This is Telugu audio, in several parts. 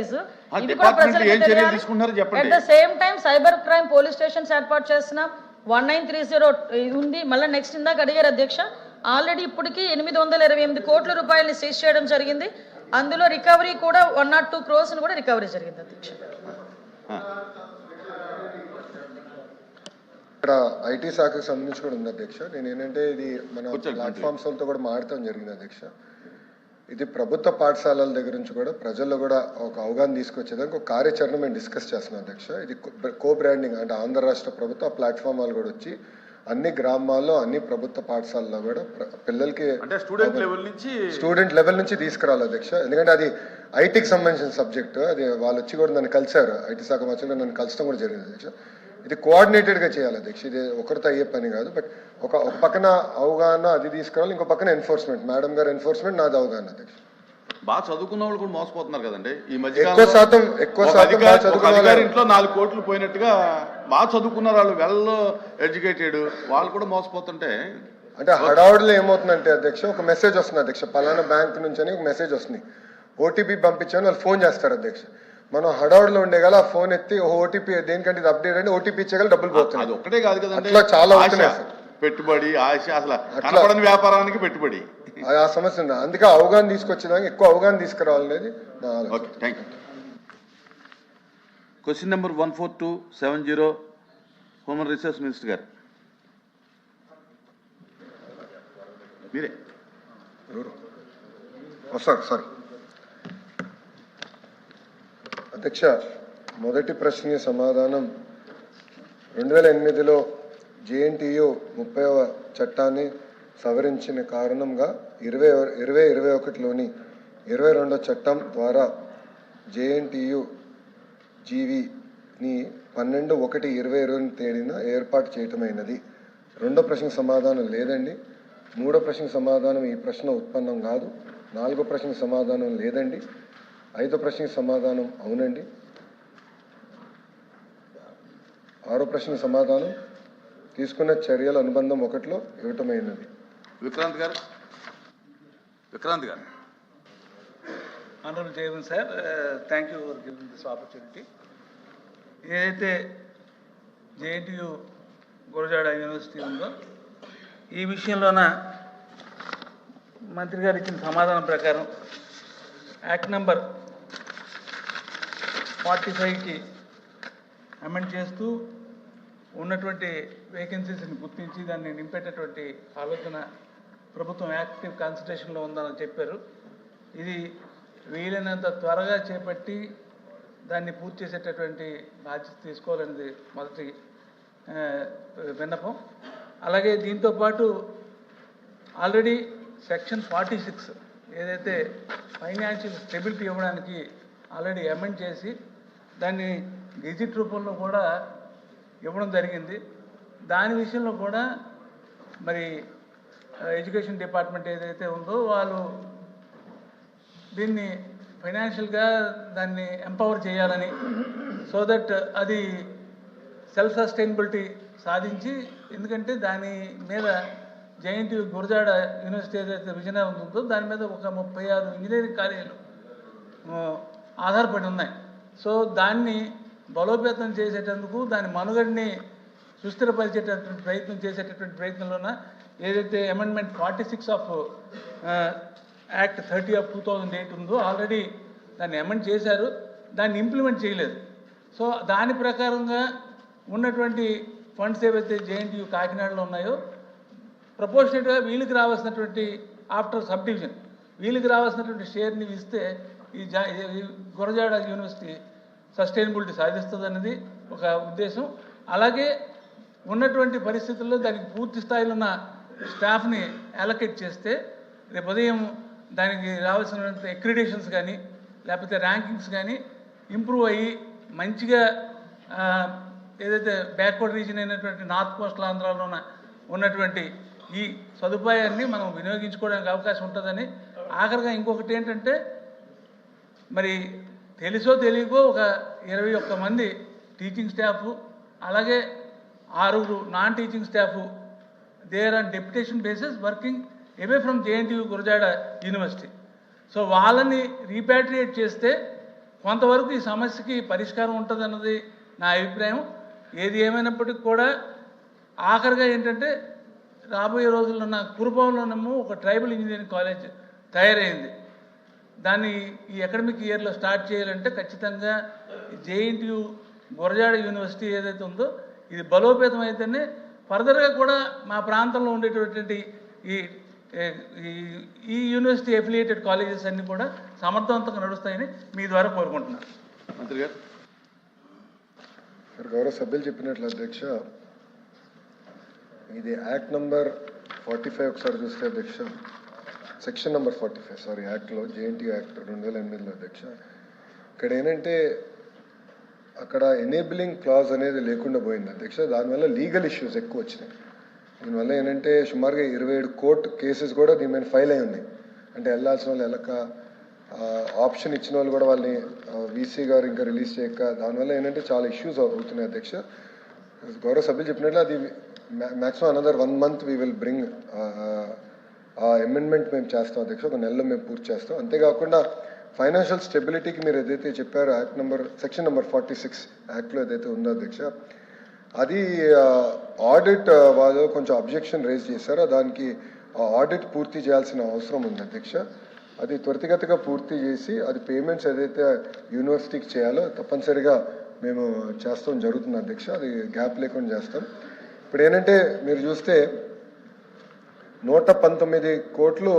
ఇది కూడా ప్రజలకు తెలియాలి. At the same time cyber crime police stations ఏర్పాటు చేస్తున్నాం. 1930 ఉంది. మళ్ళీ నెక్స్ట్ ఇందాక అడిగారు అధ్యక్ష, ఆల్రెడీ ఇప్పటికీ 828 కోట్ల రూపాయలని సీజ్ చేయడం జరిగింది. అందులో రికవరీ కూడా 102 crores కూడా రికవరీ జరిగింది అధ్యక్ష. ఇక్కడ ఐటీ శాఖకు సంబంధించి కూడా ఉంది అధ్యక్ష. నేను ఏంటంటే ఇది మన ప్లాట్ఫామ్స్ తో కూడా మాట్లాడటం జరిగింది అధ్యక్ష. ఇది ప్రభుత్వ పాఠశాలల దగ్గర నుంచి కూడా ప్రజల్లో కూడా ఒక అవగాహన తీసుకొచ్చేదానికి ఒక కార్యాచరణ మేము డిస్కస్ చేస్తున్నాం అధ్యక్ష. ఇది కో బ్రాండింగ్ అంటే ఆంధ్ర రాష్ట్ర ప్రభుత్వ ప్లాట్ఫామ్ వాళ్ళు కూడా వచ్చి అన్ని గ్రామాల్లో అన్ని ప్రభుత్వ పాఠశాలలో కూడా పిల్లలకి స్టూడెంట్ లెవెల్ నుంచి తీసుకురావాలి అధ్యక్ష. ఎందుకంటే అది ఐటీకి సంబంధించిన సబ్జెక్ట్. అది వాళ్ళు వచ్చి కూడా నన్ను కలిసారు, ఐటీ శాఖ మంత్రులు నన్ను కలసడం కూడా జరిగింది అధ్యక్ష. ఇది కోఆర్డినేటెడ్గా చేయాలి అధ్యక్ష. ఇది ఒకరితో అయ్యే పని కాదు. బట్ ఒక పక్కన అవగాహన అది తీసుకురావాలి, ఇంకో పక్కన ఎన్ఫోర్స్మెంట్, మేడం గారు ఎన్ఫోర్స్మెంట్, నాది అవగాహన అధ్యక్ష. బాగా చదువుకున్న వాళ్ళు కూడా మోసపోతున్నారు కదండి ఈ మధ్య. ఎక్కువ శాతం ఇంట్లో 4 కోట్లు పోయినట్టుగా బాగా చదువుకున్నారు వాళ్ళు, వెల్ ఎడ్యుకేటెడ్ వాళ్ళు కూడా మోసపోతుంటే అంటే హడావుడిలో ఏమవుతుందంటే అధ్యక్ష, ఒక మెసేజ్ వస్తుంది అధ్యక్ష, పలానా బ్యాంక్ నుంచి అని ఒక మెసేజ్ వస్తుంది, ఓటీపీ పంపించాను వాళ్ళు ఫోన్ చేస్తారు అధ్యక్ష. మనం హడావుడిలో ఉండేగల ఆ ఫోన్ ఎత్తి ఓటీపీ దేనికంటే ఇది అప్డేట్ అంటే ఓటీపీ ఇచ్చేగల డబ్బులు పోతుంది. అది ఒకటే కాదు కదండి, అట్లా చాలా అవుతున్నాయి సార్. పెట్టుబడి ఆశ, అసలు కనపడని వ్యాపారానికి పెట్టుబడి, ఆ సమస్య ఉంది. అందుకే అవగాహన తీసుకొచ్చేదానికి ఎక్కువ అవగాహన తీసుకురావాలనేది నా ఆలోచన. Question number 14270 human resource minister గారు మీరే. సారీ అధ్యక్ష, మొదటి ప్రశ్న సమాధానం 2008లో జేఎన్టీయూ 30వ చట్టాన్ని సవరించిన కారణంగా 2021లోని 22వ చట్టం ద్వారా జేఎన్టీయూ జీవీని 12/1/2020 తేదీన ఏర్పాటు చేయటమైనది. రెండో ప్రశ్నకు సమాధానం లేదండి. మూడో ప్రశ్నకు సమాధానం ఈ ప్రశ్న ఉత్పన్నం కాదు. నాలుగో ప్రశ్నకు సమాధానం లేదండి. ఐదో ప్రశ్నకు సమాధానం అవునండి. ఆరో ప్రశ్నకు సమాధానం తీసుకున్న చర్యల అనుబంధం 1లో ఇవ్వటమైనది. విక్రాంత్ గారు. Honourable chairman sir, thank you for giving this opportunity. ఏదైతే జేఎన్టీయూ గురజాడ యూనివర్సిటీ ఉందో ఈ విషయంలోన మంత్రి గారు ఇచ్చిన సమాధానం ప్రకారం యాక్ట్ నెంబర్ 45కి అమెండ్ చేస్తూ ఉన్నటువంటి వేకెన్సీస్ని గుర్తించి దాన్ని నింపేటటువంటి ఆలోచన ప్రభుత్వం యాక్టివ్ కాన్సన్ట్రేషన్లో ఉందని చెప్పారు. ఇది వీలైనంత త్వరగా చేపట్టి దాన్ని పూర్తి చేసేటటువంటి బాధ్యత తీసుకోవాలనేది మొదటి విన్నపం. అలాగే దీంతోపాటు ఆల్రెడీ సెక్షన్ 46 ఏదైతే ఫైనాన్షియల్ స్టెబిలిటీ ఇవ్వడానికి ఆల్రెడీ అమెండ్ చేసి దాన్ని గెజిట్ రూపంలో కూడా ఇవ్వడం జరిగింది. దాని విషయంలో కూడా మరి ఎడ్యుకేషన్ డిపార్ట్మెంట్ ఏదైతే ఉందో వాళ్ళు దీన్ని ఫైనాన్షియల్గా దాన్ని ఎంపవర్ చేయాలని, సో దట్ అది సెల్ఫ్ సస్టైనబిలిటీ సాధించి, ఎందుకంటే దాని మీద జేఎన్టీయూ గురజాడ యూనివర్సిటీ ఏదైతే విజయనగరం ఉందో దాని మీద ఒక 36 ఇంజనీరింగ్ కాలేజీలు ఆధారపడి ఉన్నాయి. సో దాన్ని బలోపేతం చేసేటందుకు, దాని మనుగడిని సుస్థిరపరిచేటటువంటి ప్రయత్నం చేసేటటువంటి ప్రయత్నంలోన ఏదైతే అమెండ్మెంట్ 46 ఆఫ్ యాక్ట్ 30 ఆఫ్ 2008 ఉందో ఆల్రెడీ దాన్ని అమెండ్ చేశారు, దాన్ని ఇంప్లిమెంట్ చేయలేదు. సో దాని ప్రకారంగా ఉన్నటువంటి ఫండ్స్ ఏవైతే జేఎన్టీయూ కాకినాడలో ఉన్నాయో ప్రపోర్షనేట్గా వీళ్ళకి రావాల్సినటువంటి ఆఫ్టర్ సబ్ డివిజన్ వీళ్ళకి రావాల్సినటువంటి షేర్ని ఇస్తే ఈ గురజాడ యూనివర్సిటీ సస్టైనబిలిటీ సాధిస్తుంది అన్నది ఒక ఉద్దేశం. అలాగే ఉన్నటువంటి పరిస్థితుల్లో దానికి పూర్తి స్థాయిలో ఉన్న స్టాఫ్ని అలొకేట్ చేస్తే రేపు ఉదయం దానికి రావాల్సినంత అక్రిడేషన్స్ కానీ లేకపోతే ర్యాంకింగ్స్ కానీ ఇంప్రూవ్ అయ్యి మంచిగా ఏదైతే బ్యాక్వర్డ్ రీజన్ అయినటువంటి నార్త్ కోస్టల్ ఆంధ్రాలో ఉన్నటువంటి ఈ సదుపాయాన్ని మనం వినియోగించుకోవడానికి అవకాశం ఉంటుందని. ఆఖరిగా ఇంకొకటి ఏంటంటే, మరి తెలుసో తెలియకో ఒక 21 మంది టీచింగ్ స్టాఫ్, అలాగే 6 non teaching staff they are on deputation basis working away from JNTU Gurajada university. So వాళ్ళని రీపాట్రియేట్ చేస్తే కొంతవరకు ఈ సమస్యకి పరిష్కారం ఉంటుందన్నది నా అభిప్రాయం. ఏది ఏమైనప్పటికీ కూడా ఆఖరిగా ఏంటంటే రాబోయే రోజుల్లో నా కురుపాంలోనేమో ఒక ట్రైబల్ ఇంజనీరింగ్ కాలేజ్ తయారైంది. దాన్ని ఈ అకాడమిక్ ఇయర్లో స్టార్ట్ చేయాలంటే ఖచ్చితంగా జేఎన్టీయు గురజాడ యూనివర్సిటీ ఏదైతే ఉందో ఇది బలోపేతం అయితేనే ఫర్దర్గా కూడా మా ప్రాంతంలో ఉండేటటువంటి ఈ యూనివర్సిటీ అఫిలియేటెడ్ కాలేజెస్ అన్నీ కూడా సమర్థవంతంగా నడుస్తాయని మీ ద్వారా కోరుకుంటున్నాను. మంత్రి గారు. గౌరవ సభ్యులు చెప్పినట్లు అధ్యక్ష, ఇది యాక్ట్ నంబర్ 45 ఒకసారి చూస్తే అధ్యక్ష, సెక్షన్ నెంబర్ 45 సారీ యాక్ట్లో జేఎన్టీ యాక్ట్ 2008లో అధ్యక్ష, ఇక్కడ ఏంటంటే అక్కడ ఎనేబిలింగ్ క్లాజ్ అనేది లేకుండా పోయింది అధ్యక్ష. దానివల్ల లీగల్ ఇష్యూస్ ఎక్కువ వచ్చినాయి. దీనివల్ల ఏంటంటే సుమారుగా 27 కోర్టు కేసెస్ కూడా దీని మీద ఫైల్ అయి ఉన్నాయి. అంటే వెళ్ళాల్సిన వాళ్ళు వెళ్ళక, ఆప్షన్ ఇచ్చిన వాళ్ళు కూడా వాళ్ళని వీసీ గారు ఇంకా రిలీజ్ చేయక, దానివల్ల ఏంటంటే చాలా ఇష్యూస్ అవుతున్నాయి అధ్యక్ష. గౌరవ సభ్యులు చెప్పినట్లు అది maximum another 1 month we will bring ఆ అమెండ్మెంట్ మేము చేస్తాం అధ్యక్ష. ఒక నెలలో మేము పూర్తి చేస్తాం. అంతేకాకుండా ఫైనాన్షియల్ స్టెబిలిటీకి మీరు ఏదైతే చెప్పారో సెక్షన్ నెంబర్ 46 యాక్ట్లో ఏదైతే ఉందో అధ్యక్ష, అది ఆడిట్ వాళ్ళు కొంచెం అబ్జెక్షన్ రేజ్ చేశారో దానికి ఆడిట్ పూర్తి చేయాల్సిన అవసరం ఉంది అధ్యక్ష. అది త్వరితగతిగా పూర్తి చేసి అది పేమెంట్స్ ఏదైతే యూనివర్సిటీకి చేయాలో తప్పనిసరిగా మేము చేస్తాం జరుగుతుంది అధ్యక్ష. అది గ్యాప్ లేకుండా చేస్తాం. ఇప్పుడు ఏంటంటే మీరు చూస్తే 119 కోట్లు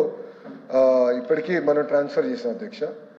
ఇప్పటికీ మనం ట్రాన్స్ఫర్ చేసాం అధ్యక్ష.